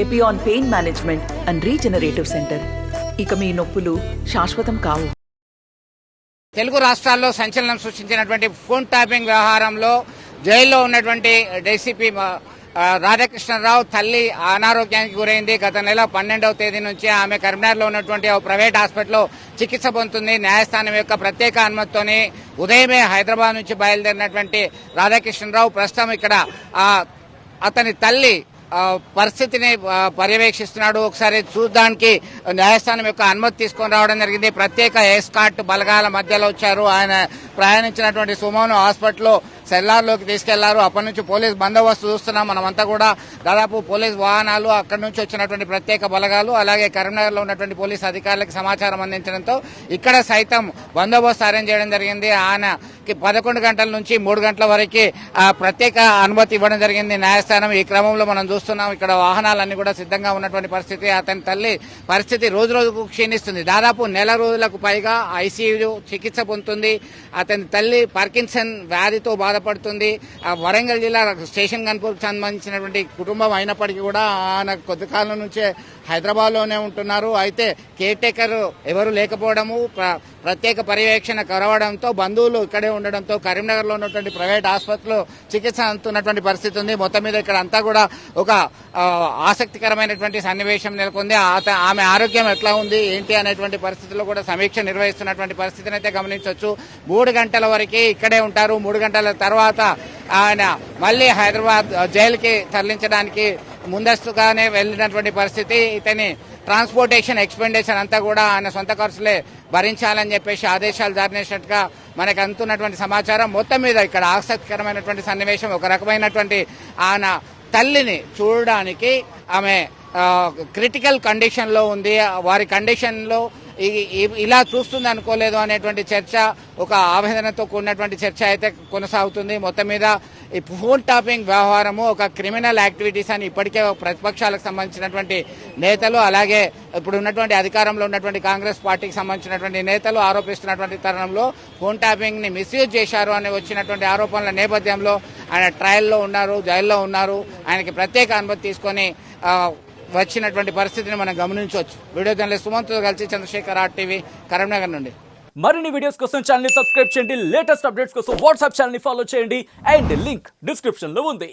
Epione pain management and regenerative centre. ఇక మీ నొప్పులు శాశ్వతం కావు. తెలుగు రాష్ట్రాల్లో సంచలనం సృష్టించినటువంటి ఫోన్ ట్యాపింగ్ వ్యవహారంలో జైల్లో ఉన్నటువంటి డీసీపీ రాధాకృష్ణరావు తల్లి అనారోగ్యానికి గురైంది. గత నెల 12వ తేదీ నుంచి ఆమె కరీంనగర్లో ఉన్నటువంటి ప్రైవేట్ హాస్పిటల్లో చికిత్స పొందుతుంది. న్యాయస్థానం యొక్క ప్రత్యేక అనుమతితోని ఉదయమే హైదరాబాద్ నుంచి బయలుదేరినటువంటి రాధాకృష్ణరావు ప్రస్తుతం ఇక్కడ అతని తల్లి పరిస్థితిని పర్యవేక్షిస్తున్నాడు. ఒకసారి చూడడానికి న్యాయస్థానం యొక్క అనుమతి తీసుకొని రావడం జరిగింది. ప్రత్యేక ఎస్కార్ట్ బలగాల మధ్యలో వచ్చారు. ఆయన ప్రయాణించినటువంటి సుమోను హాస్పిటల్లో సెల్లార్లోకి తీసుకెళ్లారు. అప్పటి నుంచి పోలీస్ బందోబస్తు చూస్తున్నాం. మనమంతా కూడా దాదాపు పోలీస్ వాహనాలు, అక్కడి నుంచి వచ్చినటువంటి ప్రత్యేక బలగాలు, అలాగే కరీంనగర్ లో ఉన్నటువంటి పోలీస్ అధికారులకు సమాచారం అందించడంతో ఇక్కడ సైతం బందోబస్తు అరేంజ్ చేయడం జరిగింది. ఆయనకి 11 గంటల నుంచి 3 గంటల వరకు ప్రత్యేక అనుమతి ఇవ్వడం జరిగింది న్యాయస్థానం. ఈ క్రమంలో మనం చూస్తున్నాం ఇక్కడ వాహనాలన్నీ కూడా సిద్ధంగా ఉన్నటువంటి పరిస్థితి. అతని తల్లి పరిస్థితి రోజు రోజుకు క్షీణిస్తుంది. దాదాపు నెల రోజులకు పైగా ఐసీయూ చికిత్స పొందుతుంది. అతని తల్లి పార్కిన్సన్ వ్యాధితో బాధపడుతుంది. వరంగల్ జిల్లా స్టేషన్ గన్పూర్కి సంబంధించినటువంటి కుటుంబం అయినప్పటికీ కూడా ఆయన కొద్ది కాలం నుంచే హైదరాబాద్ లోనే ఉంటున్నారు. అయితే కేర్ టేకర్ ఎవరు లేకపోవడము, ప్రత్యేక పర్యవేక్షణ కరవడంతో బంధువులు ఇక్కడే ఉండడంతో కరీంనగర్ లో ఉన్నటువంటి ప్రైవేట్ ఆసుపత్రిలో చికిత్స అందుతున్నటువంటి పరిస్థితి ఉంది. మొత్తం మీద ఇక్కడ అంతా కూడా ఒక ఆసక్తికరమైనటువంటి సన్నివేశం నెలకొంది. ఆమె ఆరోగ్యం ఎట్లా ఉంది ఏంటి అనేటువంటి పరిస్థితుల్లో కూడా సమీక్ష నిర్వహిస్తున్నటువంటి పరిస్థితిని అయితే గమనించవచ్చు. 3 గంటల వరకు ఇక్కడే ఉంటారు. 3 గంటల తర్వాత ఆయన మళ్లీ హైదరాబాద్ జైలుకి తరలించడానికి ముందస్తుగానే వెళ్లినటువంటి పరిస్థితి. ఇతని ట్రాన్స్పోర్టేషన్ ఎక్స్పెండిచర్ అంతా కూడా ఆయన సొంత ఖర్చులే భరించాలని చెప్పేసి ఆదేశాలు జారీ చేసినట్టుగా మనకు అందుతున్నటువంటి సమాచారం. మొత్తం మీద ఇక్కడ ఆసక్తికరమైనటువంటి సన్నివేశం. ఒక రకమైనటువంటి ఆయన తల్లిని చూడడానికి ఆమె క్రిటికల్ కండిషన్ లో ఉంది. వారి కండిషన్ లో ఇలా చూస్తుంది అనుకోలేదు అనేటువంటి చర్చ, ఒక ఆవేదనతో కూడినటువంటి చర్చ అయితే కొనసాగుతుంది. మొత్తం మీద ఈ ఫోన్ టాపింగ్ వ్యవహారము ఒక క్రిమినల్ యాక్టివిటీస్ అని ఇప్పటికే ప్రతిపక్షాలకు సంబంధించినటువంటి నేతలు, అలాగే ఇప్పుడు ఉన్నటువంటి అధికారంలో ఉన్నటువంటి కాంగ్రెస్ పార్టీకి సంబంధించినటువంటి నేతలు ఆరోపిస్తున్నటువంటి తరుణంలో ఫోన్ ట్యాపింగ్ ని మిస్యూజ్ చేశారు అని వచ్చినటువంటి ఆరోపణల నేపథ్యంలో ఆయన ట్రయల్లో ఉన్నారు, జైల్లో ఉన్నారు. ఆయనకి ప్రత్యేక అనుమతి తీసుకొని వచ్చినటువంటి పరిస్థితిని మనం గమనించవచ్చు. వీడియో జర్నలిస్ట్ సుమంత్తో కలిసి చంద్రశేఖర్, RTV, కరీంనగర్ నుండి. మరిన్ని వీడియోస్ కోసం ఛానల్ ని సబ్స్క్రైబ్ చేయండి. లేటెస్ట్ అప్డేట్స్ కోసం వాట్సాప్ ఛానల్ ని ఫాలో చేయండి. అండ్ లింక్ డిస్క్రిప్షన్ లో ఉంది.